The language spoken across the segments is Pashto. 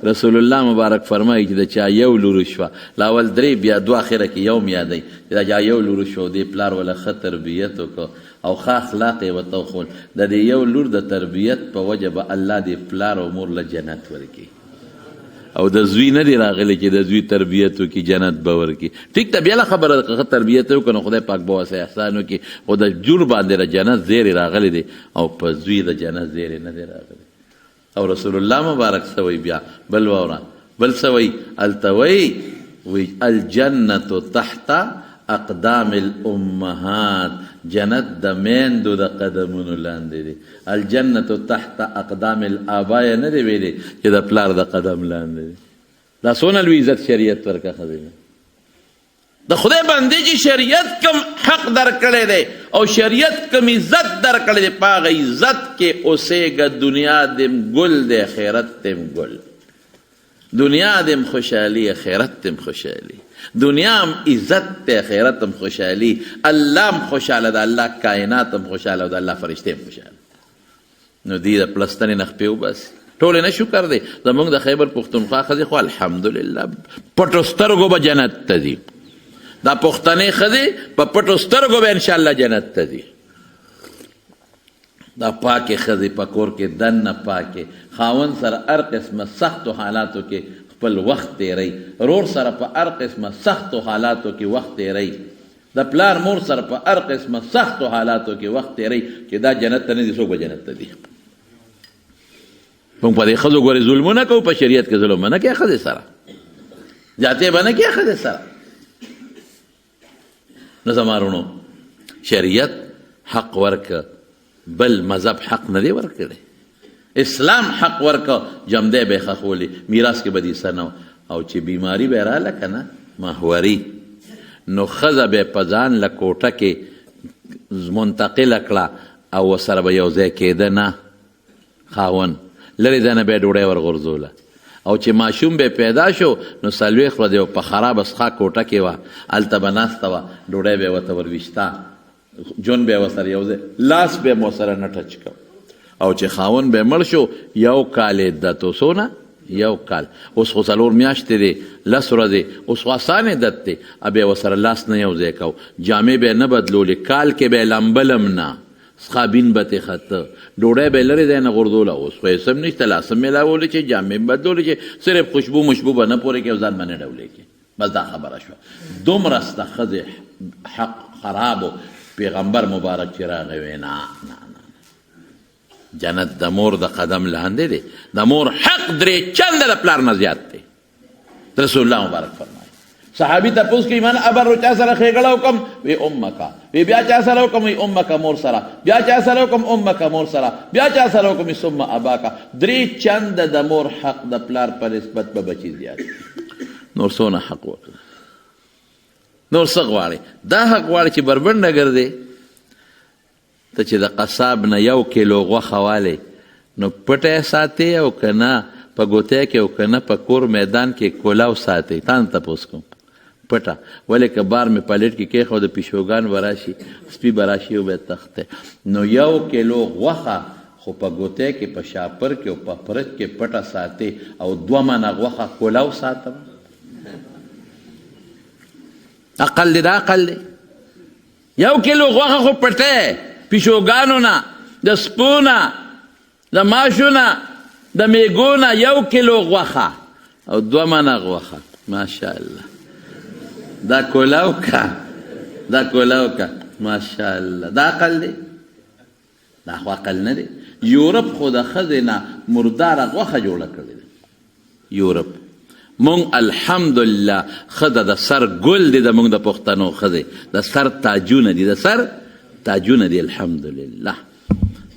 رسول الله مبارک فرمایي چې د چا یو لور شوه لاول درې بیا دوه اخره کې یوم یادوي چې دا چا یو لور شو دې پلار وله ښه تربیت وکړو او ښه اخلاق یې ورته وښول د دې یو لور د تربیت په وجه به الله دې پلار او مور له جنت ورکړي او د زوی نه دی راغلی چې د زوی تربیت وکړي جنت به ورکړي ټیک ته بیا خبره ده ښه تربیت وکړو نو خدای پاک به ورسره احسان وکړي خو د جور باندې د جنت زیری راغلی دی او په زوی د جنت زیری نه دی راغلی او رسول الله مبارک سوی بیا بل واوره بل سوی التوی وی الجنت تحت اقدام الامهات جنت د میندو د قدمونو لاندې دی الجنت تحت اقدام الاباء نه دی ویلي چې د پلار د قدم لاندې دی دا څونه لوی عزت شریعت ورکه ښځې د خدای باندې چې شریعت کم حق درکړی دی او شریعت کم عزت درکړی دی په هغه عزت کې اوسېږه دنیا دیم ګل دی خیرت دیم ګل دنیا دیم خوشحالي خیرت دیم خوشحالي دنیا هم عزت دی خیرت هم خوشحالي الله هم خوشحاله ده الله کائنات هم خوشحاله او د الله فرشتې هم خوشحاله نو دې د پلستنې نه خپې وباسي ټولې نه شکر دی زموږ د خیبر پښتونخوا ښځې خو الحمدلله پټو سترګو به جنت ته ځي دا پښتنې ښځې په پټو سترګو به انشاءالله جنت ته ځي دا پاکې ښځې په کور کې دننه پاکې خاوند سره هر قسمه سختو حالاتو کې خپل وخت تیری رور سره په هر قسمه سختو حالاتو کې وخت تیری د پلار مور سره په هر قسمه سختو حالاتو کې وخت تیری چې دا جنت ته نه ځي څوک به جنت ته ځي موږ په دې ښځو ګورې ظلمونه کوو په شریعت کې ظلم نه کوي ښځې سره جاتې به نه کوي ښځې سره نو زما وروڼو شریعت حق ورکه بل مذهب حق نه دی ورکړی اسلام حق ورکه جمدی به یې ښخولي میراث کې به دې څه نه او چې بیماري به یې راله که نه محوري نو ښځه به یې په ځان له کوټه کې منتقله کړه او ورسره به یو ځای کېده نه خاوند لرې ځای نه به یې ډوډۍ ورغورځوله او چې ماشوم به پیدا شو نو څلوېښت ورځې په خرابه سخا کوټه کې وه هلته به ناسته وه ډوډۍ به یې ورته ورویشته جون به یې ورسره یو ځای لاس به یې ورسره نه ټچ کو او چې خاوند به مړ شو یو کال عدت څونه یو کال اوس خو څلور میاشتې دی 10 ورځې اوس خو اسانه عدت دی بیا یې ورسره لاس نه یو ځای کو جامې به یې نه بدلولې کال کې به یې لمبلم نه سخابین به تې خطه ډوډۍ به یې لرې ځای نه غورځوله اوس خو یې سم نشته لاس هم میلاولی چې جامې هم بدلولی چې صرف خوشبو مشبو به نه پورې کړي او ځان به نه ډولې کړي بس دا خبره شوه دومره سته ښځې حق خرابو پیغمبر مبارک چې راغی وی نه جنت د مور د قدم لاندې دی د مور حق درې چنده د پلار نه زیات دی رسول الله مبارک فرمایي صحابي تپوس کوي من ابر چا سره ښېګړه وکم وی امکا وی بیا چا سره وکم وی امکا مور سره بیا چا سره وکم امکا مور سره بیا چا سره وکم ثم اباکا درې چنده د مور حق د پلار په نسبت به بچي زیات نور څونه حق وکړه نور څه غواړي دا حق غواړي چې بربنډه ګرځې ته چې د قصاب نه 1 کیلو غوښه والې نو پټه ساتې او که نه په ګوتیا کې او که نه په کور میدان کې کولاو ساتې تا نه تپوس کوم پټه ولې که بار مې پلیټ کې کېښود د پیشوګان به راشي سپي به راشي او به یې تختی نو 1 کیلو غوښه خو په ګوتیا کې په شاپر کې او په فرج کې پټه ساتې او 2 منه غوښه کولاو ساتم عقل دی دا عقل دی 1 کیلو غوښه خو پټه پیشوګانو نه د سپو نه د ماشو نه د میږو نه 1 کیلو غوښه او 2 منه غوښه ماشاءالله دا کولاو کا دا کولاو کا ماشاءالله دا عقل دی دا خو عقل نه دی یورپ خو د ښځې نه مرداره غوښه جوړه کړې ده یورپ مونږ الحمدلله ښځه د سر ګل دی د مونږ د پښتنو ښځې د سر تاجونه دي د سر تاجونه دي الحمدلله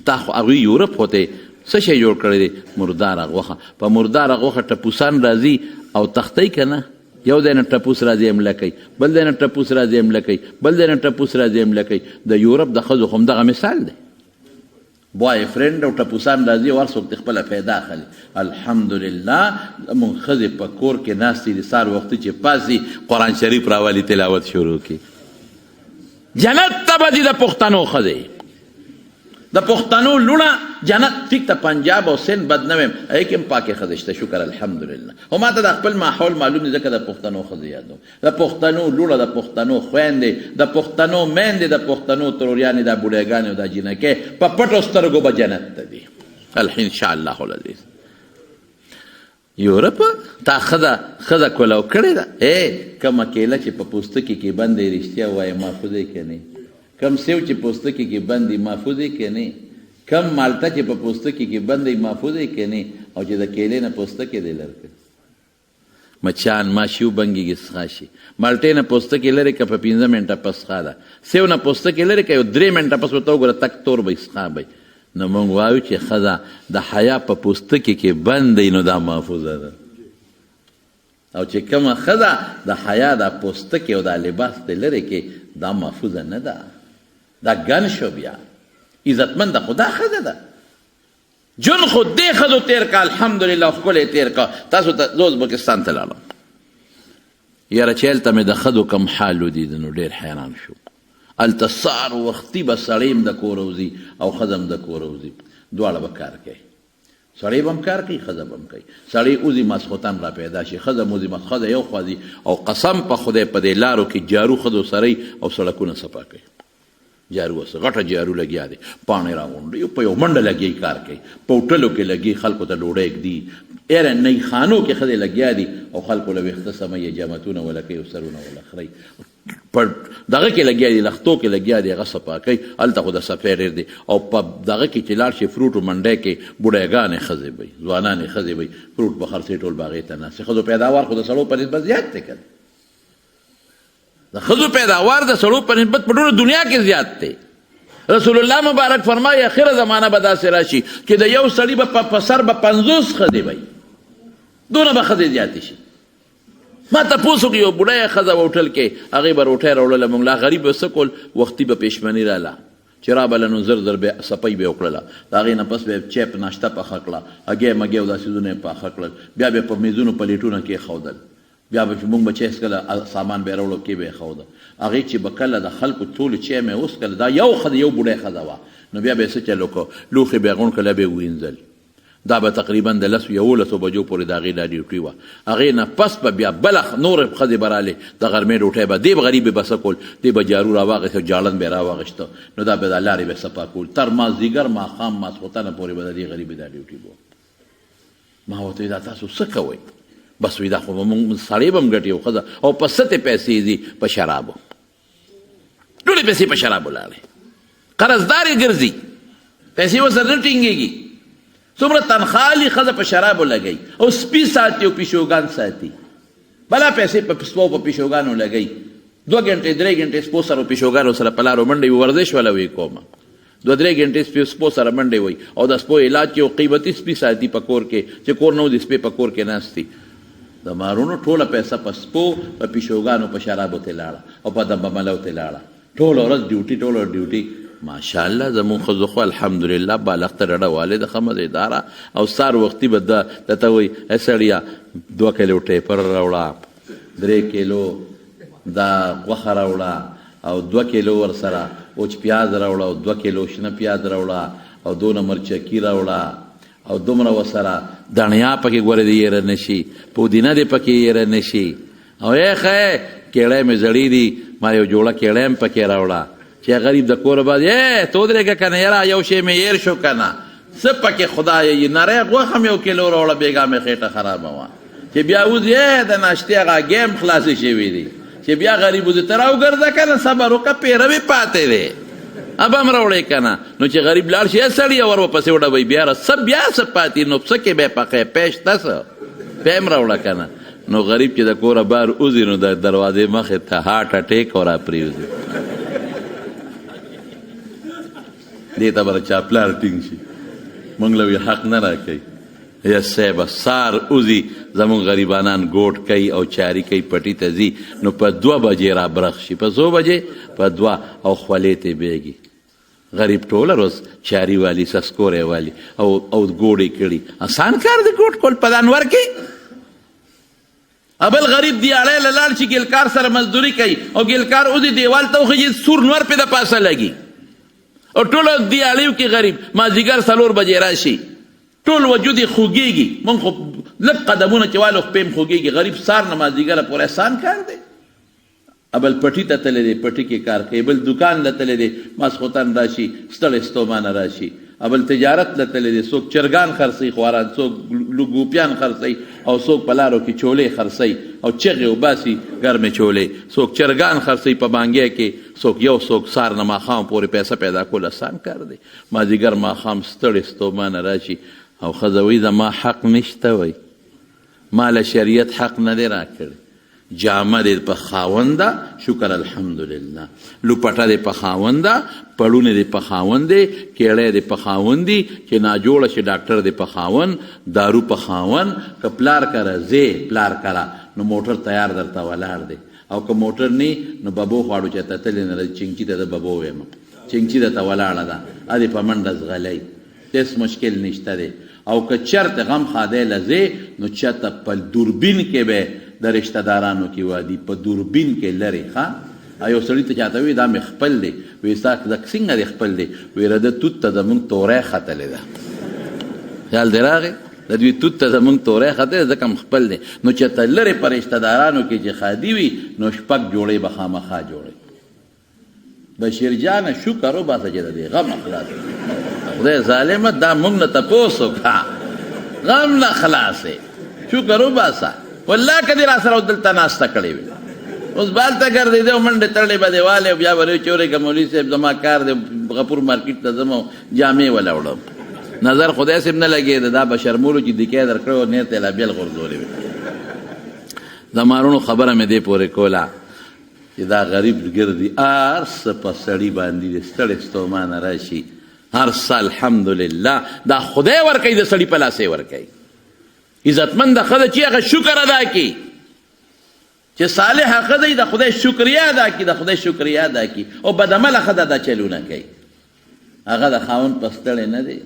تا خو هغوی یورپ خو ته څه شی جوړ کړی دی مرداره غوښه په مرداره غوښه ټپوسان راځي او تختی که نه یو ځای نه ټپوس راځي حمله کوي بل ځای نه ټپوس راځي حمله کوي بل ځای نه ټپوس راځي حمله کوي د یورپ د ښځو خو همدغه مثال دی بوای فرینډ او ټپوسان راځي او هر څوک د خپله پیدا اخلي الحمدلله مونږ ښځې په کور کې ناستې دي سهار وختي چې پاسي قرآن شریف راولي تلاوت شروع کړي جنت ته به ځي د پښتنو ښځې د پښتنو لونه جنت ټیک ته پنجاب او سند بد نه ویم ای کې پاکه خزه شته شکر الحمدلله او ما ته د خپل ماحول معلوم دي ځکه د پښتنو خزه یادو د پښتنو لونه د پښتنو خويندې د پښتنو میندې د پښتنو تروریانې د بوډاګانې او د جنکې په پټو سترګو به جنت ته دي الحين ان شاء الله العزيز یورپ تا خزه کولو کړی ده کومه کیله چې په پوستکي کې بندې رښتیا وایي محفوظه کې نه کم سیو چې پوستکی کې بندي محفوظه کې نه کم مالټه چې په پوستکی کې بندي محفوظه کې نه او چې د کېلې نه پوستکی دی لرکه مچان ماشیو بنګي سخاشي مالټې نه پوستکی لري که په 15 منټه پس خاله سیو نه پوستکی لري که 3 منټه پس وته وګوره تک تور به اسخا به نو موږ وایو چې خزه د حیا په پوستکی کې بندي نو دا محفوظه ده او چې کومه خزه د حیا د پوستکی او د لباس د لري کې دا محفوظه نه ده دا ګن شو بیا عزتمند خدا خزه ده جون خود دې خزو تیر کا الحمدلله خپل تیر کا تاسو ته ازبکستان ته لاړم یاره چلته مې د خزو کم حال ودید نو ډیر حیران شو التصار وختي به سړیم د کوروزی او خزم د کوروزی دواړه به کار کوي سړی بم کار کوي خزه بم کوي سړی اوزي ماسختن را پیدا شي خزه موزي مخزه یو خوازي او قسم په خدای په دې لارو کې جارو خزو سړی او سړکونه صفا کوي جارو وسه غټه جارو لګیا دي پانی راغونډي په یو منډه لګي کار کوي پوټلو کې لګي خلکو ته ډوډۍ دی اره نه خانو کې خزه لګیا دي او خلکو له وخت سمې جامتونه ولا کوي سرونه ولا خري پر دغه کې لګیا دي لختو کې لګیا دي هغه صفا کوي الته خو د سفیر دی او په دغه کې چې لاړ شي فروټ منډه کې بوډاګانې خزه وي ځوانانې خزه وي فروټ په خرڅې ټول باغې ته نه خزو پیداوار خو د سړو په نسبت زیات دی کړ د خزو پیداوار د سړو په نسبت په ټول دنیا کې زیات دی رسول الله مبارک فرمایي اخر زمانہ به داسې راشي چې د یو سړي په سر به 50 خزې وي دونه به خزې زیاتې شي ما تاسو کې یو بډای خزه وټل کې هغه به روټه راوړل موږ لا غریب وسکول وختي به پېشمنی رااله چې را بل نو زر به سپي به وکړه دا غي نه پس به چپ ناشته په خکړه اگې مګې ودا سيزونه په خکړه بیا به په میزونو پلیټونه کې خودل بیا به موږ بچیس کله سامان به راوړو کې به خوده هغه چې بکله د خلکو ټول چې مې اوس کله دا یو خد یو بډای خزه وا نو بیا به څه چلو کو لوخي به غون کله به وینځل دا به تقریبا د 11 بجو پورې دا غي د ډیوټي وا هغه نه پس به بیا بلخ نور خزه براله د غرمې ډوټه به دی غریب به سکول دی به جارو راواغه جالن به راواغشته نو دا به د لارې به صفا کول تر ما زیګر ما خام ما سوتنه پورې به دی غریب د ډیوټي بو ما وته دا تاسو څه کوي بس وی دا خو مونږ سړی بم ګټیو خزه او په ست پیسې دي په شرابو ټول پیسې په شرابو لاله قرضداري ګرځي پیسې وسره ټینګيږي څومره تنخالي خزه په شرابو لګي او سپي ساتي او پښوګان ساتي بلا پیسې په سپو په پښوګانو لګي 2 غنټه 3 غنټه سپو سره پښوګانو سره پلارو منډي ورزش ولا وی کومه 2-3 غنټې سپو سره منډي وي او د سپو علاج کې قیمتي سپي ساتي پکور کې چې کور نو د سپي پکور کې ناشتي د مارونو ټوله پیسې په سپو په پښوګانو په شرابو ته لاړه او په دمه ملو ته لاړه ټول ورځ ډیوټي ماشاءالله زمون خو خو الحمدلله بالغ تر ډه والد خمد اداره او سار وختي بد ته وي اسړیا 2 کیلو ټیپر راوړه 3 کیلو دا غوخه راوړه او 2 کیلو ور سره اوچ پیاز راوړه او 2 کیلو شنه پیاز راوړه او 2 مرچکی راوړه او دومره وسره دنیا پکې ګوره دی یې نشي پودینه دی پکې یې نشي او یې خې کېړې مې زړې دي ما یو جوړه کېړې پکې راوړه چې غریب د کور باندې تو درګه کنه یاره یو شی مې ير شو کنه سپکه خدای یې نره غوخه مې یو کیلو راوړه بیګا مې خېټه خراب و چې بیا وځي د ناشته غا گیم خلاص شي وی دي چې بیا غریب وځي تراو ګرځه کنه صبر وکړه پیروي پاتې دی اب هم راوړې کنه نو چې غریب لاړ شي سړی ور پسې وډه وي بیا سب بیا سپاتې نو څه کې به پخې پېش تاسو پېم راوړه کنه نو غریب چې د کور بار اوزي نو د دروازې مخه ته هارت اٹیک اورا پریوزي دې ته بر چاپلار ټینګ شي مونږ له حق نه راکې یا سبا سار اوزي زمون غریبانان ګوټ کوي او چاري کوي پټي تزي نو په 2 بجې را برخ شي په 2 بجې په 2 او خولېته بیګي غریب ټول روز چاري والی سسکورې والی او ګوډې کړي آسان کار دی ګوټ کول په دانور کې ابل غریب دی اړه لاله چې ګلکار سره مزدوري کوي او ګلکار اوزي دیوال ته خو سور نور په د پاسه لګي او ټولو دیالیو کې غریب مازدیګر 4 بجې راشي ټول وجود یې خوږېږي مونږ خو لږ قدمونه چې والو خپې هم خوږېږي غریب سار نه مازدیګره پورې احسان کار دی ابل پټي ته تللی دی پټي کې کار کوي بل دکان ته تللی دی ماسخوتن راشي ستړی ستومانه راشي ابل تجارت ته تللی دی څوک چرګان خرڅوي خواران څوک ګوپیان خرڅوي او څوک په لارو کې چولې خرڅوي او چغې وباسي ګرمې چولې څوک چرګان خرڅوي په بانګۍ کې څوک یو څوک سار نه ماښام پورې پیسه پیدا کول اسان کار دی مازدیګر ماښام ستړی ستومانه راشي او ښځه وایي زما حق نشته وایي ما له شریعت حق نه دی راکړی جامه دې په خاونده شکر الحمدلله لوپټه دې په خاونده پړونه دې په خاوندې کیړی دې په خاوندي چې ناجوړه شي ډاکټر دې په خاوند دارو په خاوند که پلار کره زه پلار کره نو موټر تیار درته ولاړ دی او که موټر نی نو ببو خواړو چې ته تللی نه چینکي ته د ببو وایم چینکي درته ولاړه ده ادې په منډه ځغلی هېڅ مشکل نشته دی او که چرته غم خادی لځې نو چېرته په دوربین کې به د رشته دارانو کې وادي په دوربین کې لرې ښه یو سړي ته چاته وي دا مې خپل دی وایي ستا څنګه دی خپل دی وایي رده توت ته زمونږ توری ختلې ده خیال دې راغی د دوی توت ته زمونږ توری ختلی ځکه م خپل دی نو چېرته لرې په رشته دارانو کې چې خادي وي نو 6 جوړې به خامخا جوړې بشیر جانه شکر وباسه چې د دې غم خلاص خدای ظالمه دا موږ نه تپوس وکړه غم نه خلاصې شکر وباسه والله که دې را سره دلته ناسته کړې وي اوس بالته ګرځېدی او منډې تړلې به دې والې بیا به وایي چې ورېږه مولوي صاحب زما کار دی غفور مارکیټ ته ځم او جامې وله وړم نظر خدای صاحب نه لګېده دا بشرمولو چې دیکې در کړی و نیر ته یې لا بیل غورځولې وي زمانونو خبره مې دې پورې کوله چې دا غریب ګرځي هر څه په سړي باندې دی ستړی ستومانه راشي هر څه الحمدلله دا خدای ورکوي د سړي په لاسې ورکوي عزتمند ښځه چې هغه شکر ادا کړي چې صالحه ښځه د خدای شکریه ادا کړي د خدای شکریه ادا کړي او بدعمله ښځه دا چلونه کوي هغه د خاوند په ستړی نه دی